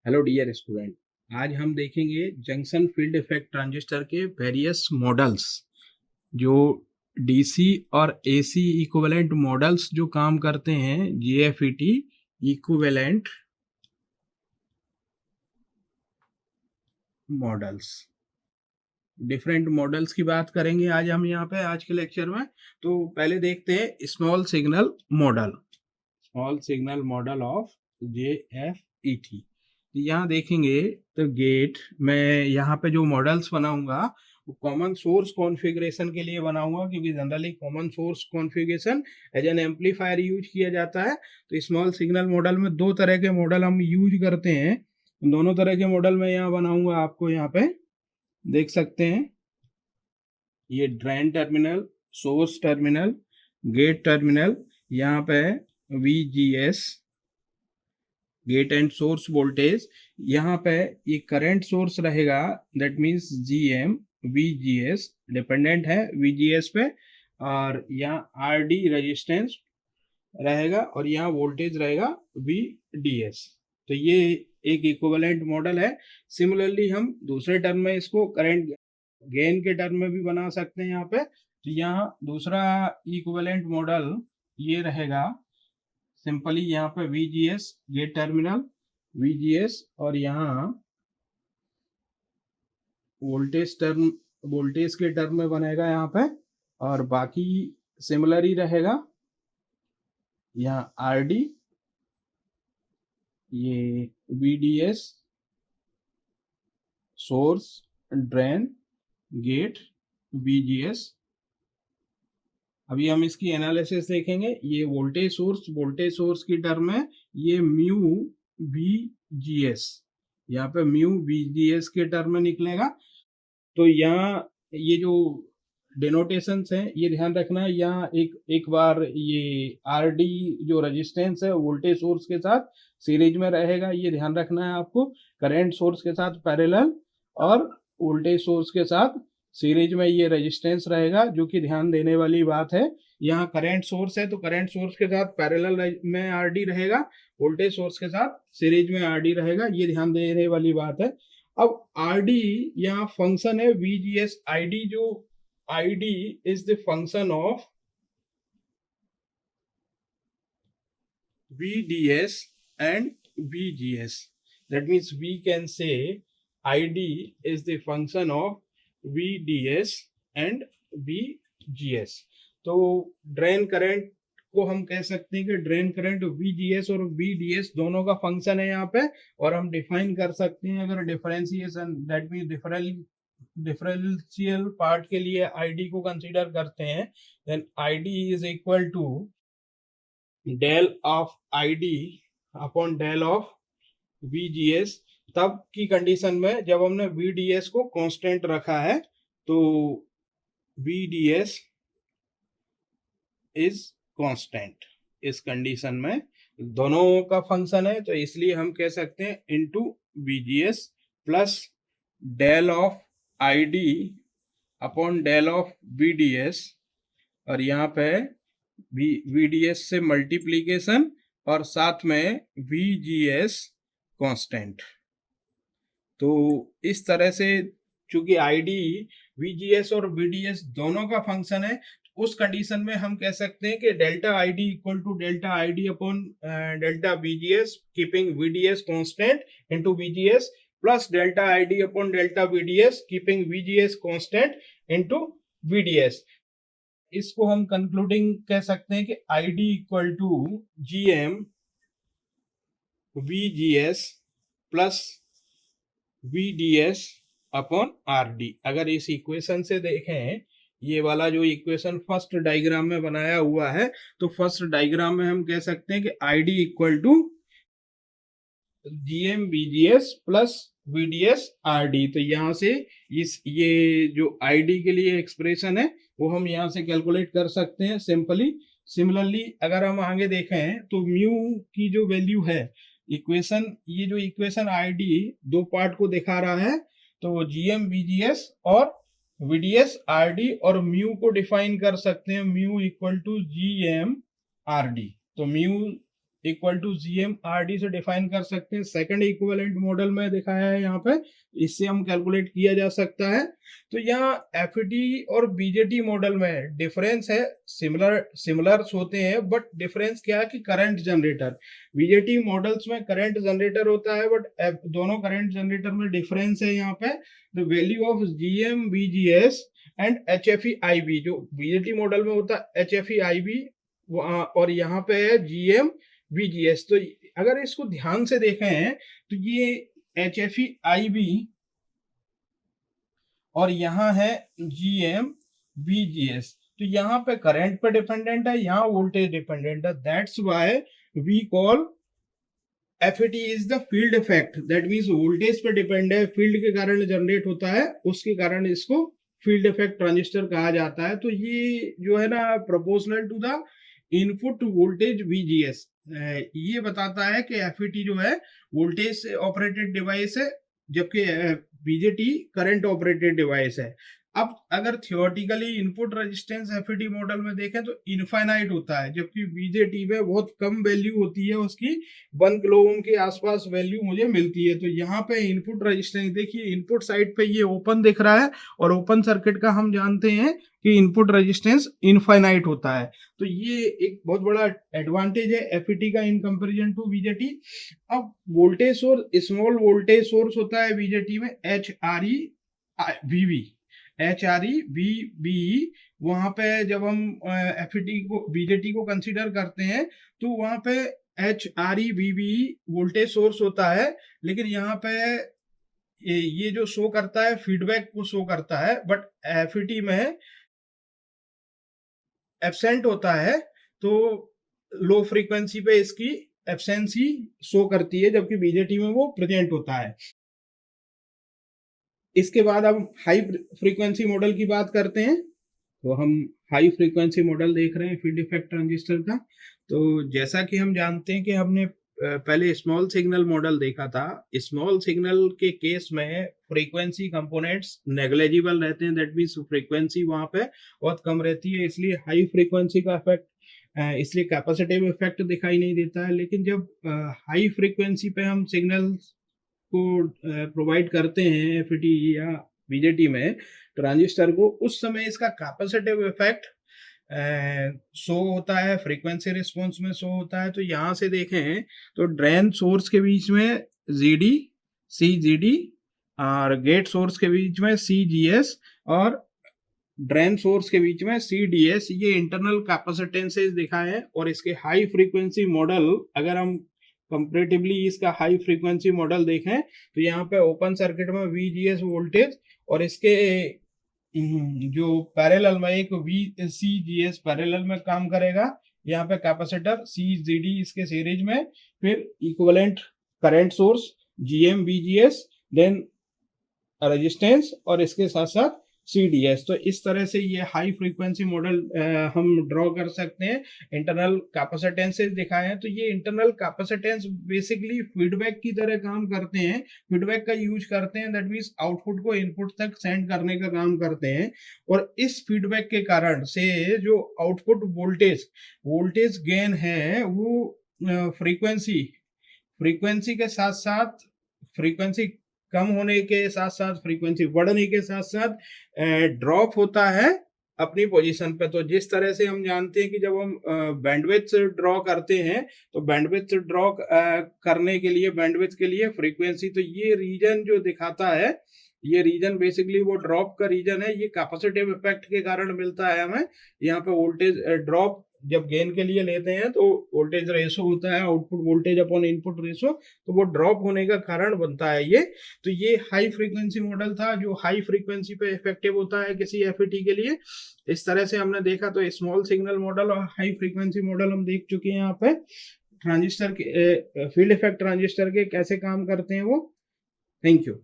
Hello dear student. आज हम देखेंगे जंक्शन फील्ड इफेक्ट ट्रांजिस्टर के वेरियस मॉडल्स, जो डीसी और एसी इक्विवेलेंट मॉडल्स जो काम करते हैं, जीएफईटी इक्विवेलेंट मॉडल्स। डिफरेंट मॉडल्स की बात करेंगे आज हम यहाँ पे आज के लेक्चर में। तो पहले देखते हैं स्मॉल सिग्नल मॉडल ऑफ जेएफईटी। यहाँ देखेंगे तो गेट में यहाँ पे जो मॉडल्स बनाऊंगा वो कॉमन सोर्स कॉन्फ़िगरेशन के लिए बनाऊंगा, क्योंकि generally common source configuration as an amplifier use किया जाता है। तो स्मॉल सिग्नल मॉडल में दो तरह के मॉडल हम यूज करते हैं। दोनों तरह के मॉडल में यहाँ बनाऊंगा, आपको यहाँ पे देख सकते हैं। ये drain terminal, source terminal, gate terminal, यहाँ पे VGS gate and source voltage, यहाँ पे ये करंट सोर्स रहेगा, that means GM VGS dependent है VGS पे, और यहाँ RD रेजिस्टेंस रहेगा और यहाँ वोल्टेज रहेगा VDS। तो ये एक इक्विवेलेंट मॉडल है। सिमिलरली हम दूसरे टर्म में इसको करंट गेन के टर्म में भी बना सकते हैं यहाँ पे। तो यहाँ दूसरा इक्विवेलेंट मॉडल ये रहेगा, सिंपली यहाँ पे VGS गेट टर्मिनल VGS, और यहाँ वोल्टेज के टर्म में बनेगा यहाँ पे, और बाकी सिमिलर ही रहेगा। यहाँ RD, ये VDS, source, drain, gate, VGS। अभी हम इसकी एनालिसिस देखेंगे। ये वोल्टेज सोर्स की टर्म है, ये म्यू VGS, यहाँ पे म्यू VGS के टर्म में निकलेगा। तो यहाँ ये जो डिनोटेशंस हैं ये ध्यान रखना है। यहाँ एक बार ये RD जो रेजिस्टेंस है वोल्टेज सोर्स के साथ सीरीज में रहेगा, ये ध्यान रखना है आपको। करंट सोर्स के साथ पैरेलल और वोल्टेज सोर्स के साथ सीरीज में ये रेजिस्टेंस रहेगा, जो कि ध्यान देने वाली बात है। यहाँ करंट सोर्स है तो करंट सोर्स के साथ पैरेलल में RD रहेगा, वोल्टेज सोर्स के साथ सीरीज में RD रहेगा, ये ध्यान देने वाली बात है। अब RD यहाँ फंक्शन है VGS ID, जो ID is the function of VDS and VGS. That means we can say ID is the function of VDS and VGS. तो ड्रेन करंट को हम कह सकते हैं कि ड्रेन करंट VGS और VDS दोनों का फंक्शन है यहाँ पे, और हम डिफाइन कर सकते हैं अगर differentiation, that mean differential part के लिए ID को कंसीडर करते हैं, then ID is equal to del of ID upon del of VGS। तब की कंडीशन में जब हमने VDS को कांस्टेंट रखा है, तो VDS इज कांस्टेंट। इस कंडीशन में दोनों का फंक्शन है, तो इसलिए हम कह सकते हैं into VGS plus del of ID upon del of VDS, और यहाँ पे VDS से मल्टीप्लीकेशन और साथ में VGS कांस्टेंट। तो इस तरह से चूंकि ID VGS और VDS दोनों का फंक्शन है, उस कंडीशन में हम कह सकते हैं कि delta ID equal to delta ID upon delta VGS keeping VDS constant into VGS plus delta ID upon delta VDS keeping VGS constant into VDS। इसको हम कंक्लूडिंग कह सकते हैं कि ID equal to GM VGS plus VDS upon RD। अगर इस equation से देखें, ये वाला जो इक्वेशन फर्स्ट डायग्राम में बनाया हुआ है, तो फर्स्ट डायग्राम में हम कह सकते हैं कि ID equal to GM VGS plus VDS RD। तो यहाँ से ये जो ID के लिए एक्सप्रेशन है वो हम यहाँ से कैलकुलेट कर सकते हैं सिंपली। सिमिलरली अगर हम आगे देखें तो म्यू की जो वैल्यू है, इक्वेशन, ये जो इक्वेशन ID दो पार्ट को दिखा रहा है, तो GM VGS और VDS RD, और म्यू को डिफाइन कर सकते हैं mu equal to GM RD। तो म्यू इक्वल टू GM/RD से डिफाइन कर सकते हैं। सेकंड इक्विवेलेंट मॉडल में दिखाया है यहाँ पे, इससे हम कैलकुलेट किया जा सकता है। तो यहाँ FET और BJT मॉडल में डिफरेंस है, सिमिलर्स होते हैं, बट डिफरेंस क्या है कि करंट जनरेटर, BJT मॉडल्स में करंट जनरेटर होता है, बट दोनों करंट जनरेटर में डिफरेंस है यहाँ पे। The value of GM/VGS and HFE/IB, जो BJT मॉडल में होता है HFE/IB और यहाँ पे है GM/VGS। तो अगर इसको ध्यान से देखें तो ये HFE/IB और यहाँ है GM/VGS, तो यहाँ पे करंट पे डिपेंडेंट है, यहाँ वोल्टेज डिपेंडेंट है। That's why we call FET is the field effect, that means voltage पे डिपेंड है, फील्ड के कारण जनरेट होता है, उसके कारण इसको फील्ड इफेक्ट ट्रांजिस्टर कहा जाता है। तो ये जो है ना proportional to the input voltage VGS, ये बताता है कि FET जो है वोल्टेज ऑपरेटेड डिवाइस है, जबकि BJT करंट ऑपरेटेड डिवाइस है। अब अगर theoretically input resistance FET model में देखें तो इनफाइनाइट होता है, जबकि BJT में बहुत कम वैल्यू होती है, उसकी 1 किलो ओम के आसपास वैल्यू मुझे मिलती है। तो यहाँ पे इनपुट रेजिस्टेंस देखिए, इनपुट साइड पे ये ओपन दिख रहा है, और ओपन सर्किट का हम जानते हैं कि इनपुट रेजिस्टेंस इनफाइनाइट होता है। तो ये एक बहुत बड़ा एडवांटेज है FET का इन कंपैरिजन टू BJT। अब voltage source, small voltage source होता है BJT में HREVB। वहां पे जब हम FET को BJT को कंसीडर करते हैं तो वहां पे HREVB वोल्टेज सोर्स होता है, लेकिन यहाँ पे ये जो शो करता है फीडबैक को शो करता है, बट FET में एब्सेंट होता है, तो लो फ्रीक्वेंसी पे इसकी एब्सेंसी शो करती है, जबकि BJT में वो प्रेजेंट होता है। इसके बाद अब हाई फ्रीक्वेंसी मॉडल की बात करते हैं। तो हम हाई फ्रीक्वेंसी मॉडल देख रहे हैं फील्ड इफेक्ट ट्रांजिस्टर का। तो जैसा कि हम जानते हैं कि हमने पहले स्मॉल सिग्नल मॉडल देखा था। स्मॉल सिग्नल के केस में फ्रीक्वेंसी कंपोनेंट्स नेग्लेजिबल रहते हैं, दैट मीन्स फ्रीक्वेंसी वहां पे बहुत कम रहती है, इसलिए हाई फ्रीक्वेंसी का इफेक्ट, इसलिए कैपेसिटिव इफेक्ट दिखाई नहीं देता है। लेकिन जब हाई फ्रीक्वेंसी पे हम सिग्नल को प्रोवाइड करते हैं FET या BJT में ट्रांजिस्टर को, उस समय इसका कैपेसिटिव इफेक्ट शो होता है, फ्रीक्वेंसी रिस्पॉन्स में शो होता है। तो यहाँ से देखें तो ड्रेन सोर्स के बीच में GD, CGD, और गेट सोर्स के बीच में CGS, और ड्रेन सोर्स के बीच में CDS, ये इंटरनल कैपेसिटेंसेस दिखाए हैं। और इसके हाई फ्रीक्वेंसी मॉडल, अगर हम कंपेरेटिवली इसका हाई फ्रीक्वेंसी मॉडल देखें तो यहाँ पे ओपन सर्किट में VGS वोल्टेज, और इसके जो पैरेलल में एक VCGS पैरेलल में काम करेगा, यहाँ पे कैपेसिटर CGD इसके सीरीज में, फिर equivalent current source GM/VGS, then resistance, और इसके साथ साथ CDS। तो इस तरह से ये हाई फ्रीक्वेंसी मॉडल हम ड्रॉ कर सकते हैं। इंटरनल कैपेसिटेंसेस दिखाए हैं, तो ये इंटरनल कैपेसिटेंस बेसिकली फीडबैक की तरह काम करते हैं, फीडबैक का यूज करते हैं, दैट मीन्स आउटपुट को इनपुट तक सेंड करने का काम करते हैं। और इस फीडबैक के कारण से जो आउटपुट वोल्टेज गेन है वो फ्रीक्वेंसी के साथ साथ, फ्रीक्वेंसी कम होने के साथ साथ, फ्रीक्वेंसी बढ़ने के साथ साथ ड्रॉप होता है अपनी पोजीशन पे। तो जिस तरह से हम जानते हैं कि जब हम बैंडविड्थ ड्रॉ करते हैं, तो बैंडविड्थ ड्रॉ करने के लिए, बैंडविड्थ के लिए फ्रीक्वेंसी, तो ये रीजन जो दिखाता है, ये रीजन बेसिकली वो ड्रॉप का रीजन है। ये कैपेसिटिव इफेक्ट के कारण मिलता है हमें। यहाँ पे वोल्टेज ड्रॉप जब गेन के लिए लेते हैं तो वोल्टेज रेशो होता है output voltage upon input ratio, तो वो ड्रॉप होने का कारण बनता है ये। तो ये हाई फ्रीक्वेंसी मॉडल था जो हाई फ्रीक्वेंसी पे इफेक्टिव होता है किसी FET के लिए। इस तरह से हमने देखा। तो स्मॉल सिग्नल मॉडल और हाई फ्रीक्वेंसी मॉडल हम देख चुके हैं यहाँ पे। ट्रांजिस्टर के फील्ड इफेक्ट ट्रांजिस्टर के कैसे काम करते हैं वो। Thank you.